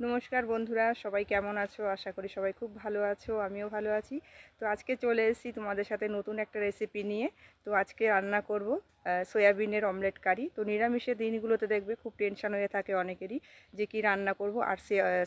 নমস্কার বন্ধুরা, সবাই কেমন আছো? আশা করি সবাই খুব ভালো আছো, আমিও ভালো আছি। তো আজকে চলে এসেছি তোমাদের সাথে নতুন একটা রেসিপি নিয়ে। তো আজকে রান্না করব সয়াবিনের অমলেট কারি। তো নিরামিষের দিনগুলোতে দেখবে খুব টেনশন হয়ে থাকে অনেকেরই যে কি রান্না করব। আর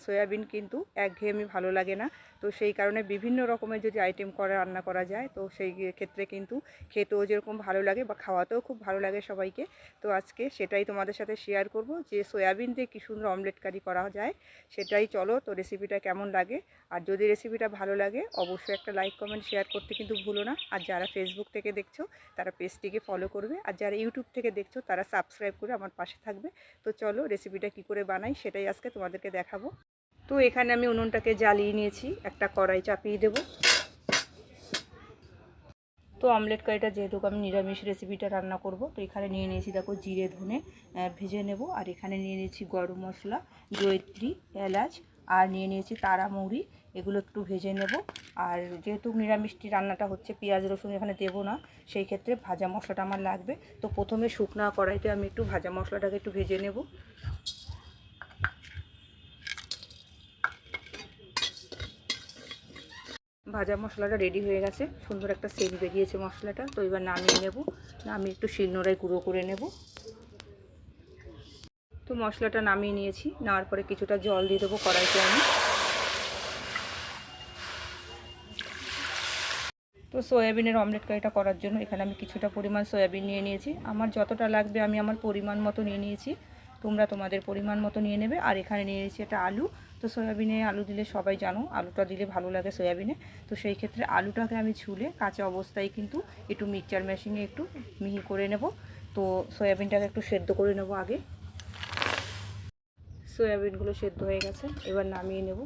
সয়াবিন কিন্তু একঘেয়েমি ভালো লাগে না। তো সেই কারণে বিভিন্ন রকমের যদি আইটেম করে রান্না করা যায় তো সেই ক্ষেত্রে কিন্তু খেতেও যেরকম ভালো লাগে বা খাওয়াতেও খুব ভালো লাগে সবাইকে। তো আজকে সেটাই তোমাদের সাথে শেয়ার করব যে সয়াবিন দিয়ে কী সুন্দর অমলেট কারি করা যায় সেটাই। চলো তো রেসিপিটা কেমন লাগে, আর যদি রেসিপিটা ভালো লাগে অবশ্যই একটা লাইক কমেন্ট শেয়ার করতে কিন্তু ভুলো না। আর যারা ফেসবুক থেকে দেখছো তারা পেজটিকে ফলো করবে, আর যারা ইউটিউব থেকে দেখছো তারা সাবস্ক্রাইব করে আমার পাশে থাকবে। তো চলো রেসিপিটা কি করে বানাই সেটাই আজকে তোমাদেরকে দেখাবো। তো এখানে আমি উনুনটাকে জ্বালিয়ে নিয়েছি, একটা কড়াই চাপিয়ে দেবো। তো অমলেট কারিটা যেহেতু আমি নিরামিষ রেসিপিটা রান্না করব, তো এখানে নিয়ে নিয়েছি দেখো জিরে ধনে ভেজে নেব। আর এখানে নিয়ে নিয়েছি গরম মশলা, জয়িত্রী, এলাচ, আর নিয়ে নিয়েছি তারা মৌরি, এগুলো একটু ভেজে নেব। আর যেহেতু নিরামিষটি রান্নাটা হচ্ছে পেঁয়াজ রসুন এখানে দেবো না, সেই ক্ষেত্রে ভাজা মশলাটা আমার লাগবে। তো প্রথমে শুকনা কড়াইতে আমি একটু ভাজা মশলাটাকে একটু ভেজে নেব। ভাজা মশলাটা রেডি হয়ে গেছে, সুন্দর একটা সেন্ট বেরিয়েছে মশলাটা। তো এবার নামিয়ে নেব, নামিয়ে একটু শিলনোড়ায় গুঁড়ো করে নেব। তো মশলাটা নামিয়ে নিয়েছি, নেওয়ার পরে কিছুটা জল দিয়ে দেবো কড়াইতে আমি। তো সয়াবিনের অমলেট কারিটা করার জন্য এখানে আমি কিছুটা পরিমাণ সয়াবিন নিয়ে নিয়েছি। আমার যতটা লাগবে আমি আমার পরিমাণ মতো নিয়ে নিয়েছি, তোমরা তোমাদের পরিমাণ মতো নিয়ে নেবে। আর এখানে নিয়ে নিয়েছি একটা আলু। তো সয়াবিনে আলু দিলে সবাই জানো আলুটা দিলে ভালো লাগে সয়াবিনে। তো সেই ক্ষেত্রে আলুটাকে আমি ছুলে কাঁচা অবস্থায় কিন্তু একটু মিক্সচার মেশিনে একটু মিহি করে নেব। তো সয়াবিনটাকে একটু সেদ্ধ করে নেব আগে। সয়াবিনগুলো সেদ্ধ হয়ে গেছে, এবার নামিয়ে নেব।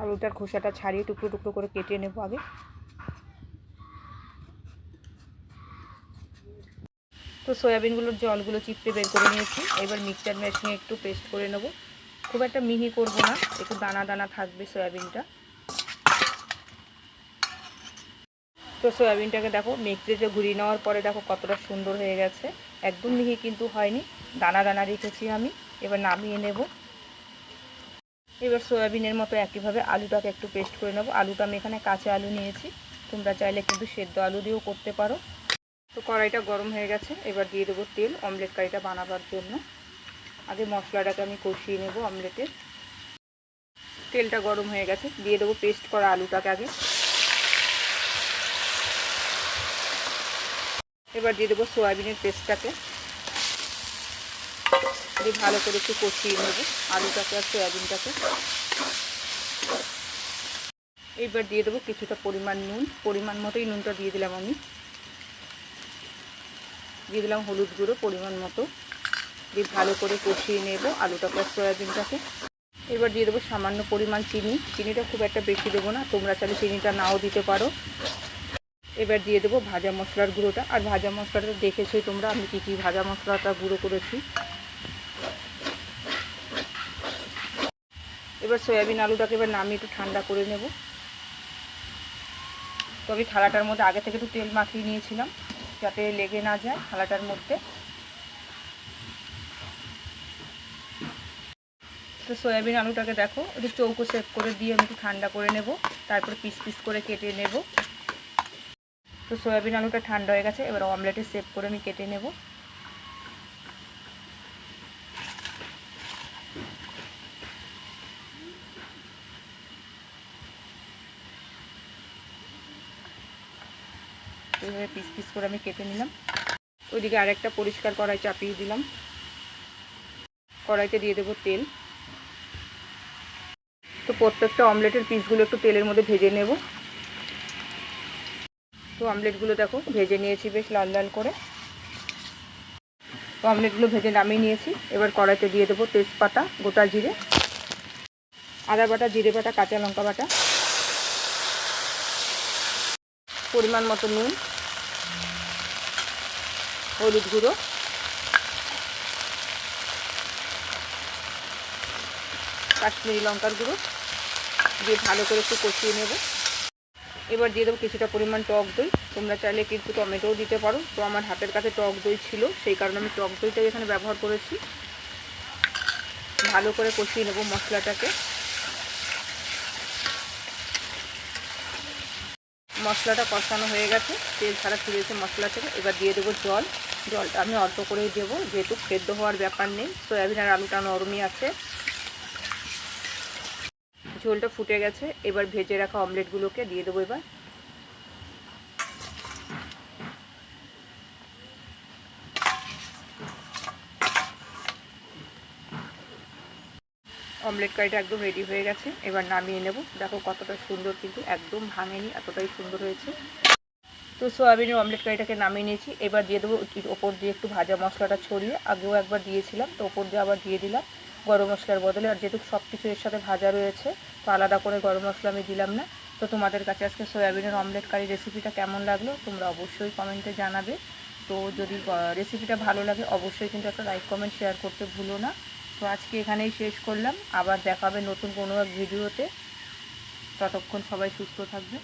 আলুটার খোসাটা ছাড়িয়ে টুকরো টুকরো করে কেটে নেব আগে। তো সয়াবিনগুলোর জলগুলো চিপতে বের করে নিয়েছি, এবার মিক্সচার মেশিনে একটু পেস্ট করে নেব। খুব একটা মিহি করব না, একটু দানা দানা থাকবে সয়াবিনটা। তো সয়াবিনটাকে দেখো মিক্সিতে ঘুরিয়ে নেওয়ার পরে দেখো কতটা সুন্দর হয়ে গেছে, একদম মিহি কিন্তু হয়নি, দানা দানা রেখেছি আমি। এবার নামিয়ে নেব। এবার সয়াবিনের মতো একইভাবে আলুটাকে একটু পেস্ট করে নেব। আলুটা আমি এখানে কাঁচা আলু নিয়েছি, তোমরা চাইলে কিন্তু সেদ্ধ আলু দিয়েও করতে পারো। তো কড়াইটা গরম হয়ে গেছে, এবার দিয়ে দেবো তেল অমলেট কারিটা বানাবার জন্য। আগে মশলাটাকে আমি কষিয়ে নেব অমলেটের। তেলটা গরম হয়ে গেছে, দিয়ে দেবো পেস্ট করা আলুটাকে আগে। এবার দিয়ে দেবো সয়াবিনের পেস্টটাকে, দিয়ে ভালো করে একটু কষিয়ে নেব আলুটাকে আর সয়াবিনটাকে। এইবার দিয়ে দেবো কিছুটা পরিমাণ নুন, পরিমাণ মতোই নুনটা দিয়ে দিলাম আমি। দিয়ে দিলাম হলুদ গুঁড়ো পরিমাণ মতো, দিয়ে ভালো করে কষিয়ে নেব আলুটাকে আর সয়াবিনটাকে। এবার দিয়ে দেবো সামান্য পরিমাণ চিনি, চিনিটা খুব একটা বেশি দেবো না, তোমরা চাইলে চিনিটা নাও দিতে পারো। এবার দিয়ে দেবো ভাজা মশলার গুঁড়োটা, আর ভাজা মশলাটা দেখেছোই তোমরা আমি কী ভাজা মশলাটা গুঁড়ো করেছি। এবার সয়াবিন আলুটাকে এবার নামিয়ে একটু ঠান্ডা করে নেব। তো আমি থালাটার মধ্যে আগে থেকে একটু তেল মাখিয়ে নিয়েছিলাম যাতে লেগে না যায় থালাটার মধ্যে। তো সয়াবিন আলুটাকে দেখো একটু চৌকো শেপ করে দিয়ে আমি একটু ঠান্ডা করে নেব, তারপর পিস পিস করে কেটে নেব। তো সয়াবিন আলুটা ঠান্ডা হয়ে গেছে, এবার অমলেটের শেপ করে আমি কেটে নেব। এইভাবে পিস পিস করে আমি কেটে নিলাম। ওইদিকে আরেকটা পরিষ্কার কড়াই চাপিয়ে দিলাম, কড়াইতে দিয়ে দেবো তেল। তো প্রত্যেকটা অমলেটের পিসগুলো একটু তেলের মধ্যে ভেজে নেব। তো অমলেটগুলো দেখো ভেজে নিয়েছি বেশ লাল লাল করে। তো অমলেটগুলো ভেজে নামিয়ে নিয়েছি, এবার কড়াইতে দিয়ে দেবো তেজপাতা, গোটা জিরে, আদা বাটা, জিরে বাটা, কাঁচা লঙ্কা বাটা, পরিমাণ মতো নুন, হলুদ গুঁড়ো, কাশ্মীরি লঙ্কার গুঁড়ো দিয়ে ভালো করে একটু কষিয়ে নেব। এবার দিয়ে দেবো কিছুটা পরিমাণ টক দই, তোমরা চাইলে কিন্তু টমেটোও দিতে পারো। তো আমার হাতের কাছে টক দই ছিল, সেই কারণে আমি টক দইটাই এখানে ব্যবহার করেছি। ভালো করে কষিয়ে নেব মশলাটাকে। মশলাটা কষানো হয়ে গেছে, তেল ছাড়া ছিঁড়েছে মশলা থেকে। এবার দিয়ে দেবো জল। জলটা আমি অল্প করেই দেবো, যেহেতু সেদ্ধ হওয়ার ব্যাপার নেই, সয়াবিন আর আলুটা নরমই আছে। ঝোলটা ফুটে গেছে, এবার ভেজে রাখা অমলেটগুলোকে দিয়ে দেবো। এবার অমলেট কারিটা একদম রেডি হয়ে গেছে, এবার নামিয়ে নেব। দেখো কতটা সুন্দর, কিন্তু একদম ভাঙেনি, এতটাই সুন্দর হয়েছে। তো সোয়াবিনের অমলেট কারিটাকে নামিয়ে নিয়েছি। এবার দিয়ে দেবো ওপর দিয়ে একটু ভাজা মশলাটা ছড়িয়ে, আগেও একবার দিয়েছিলাম, তো ওপর দিয়ে আবার দিয়ে দিলাম গরম মশলার বদলে। আর যেহেতু সব কিছু এর সাথে ভাজা রয়েছে, তো আলাদা করে গরম মশলা আমি দিলাম না। তো তোমাদের কাছে আজকে সোয়াবিনের অমলেট কারি রেসিপিটা কেমন লাগলো তোমরা অবশ্যই কমেন্টে জানাবে। তো যদি রেসিপিটা ভালো লাগে অবশ্যই কিন্তু একটা লাইক কমেন্ট শেয়ার করতে ভুলো না। তো আজকে এখানেই শেষ করলাম, আবার দেখা হবে নতুন কোনো এক ভিডিওতে। ততক্ষণ সবাই সুস্থ থাকবে।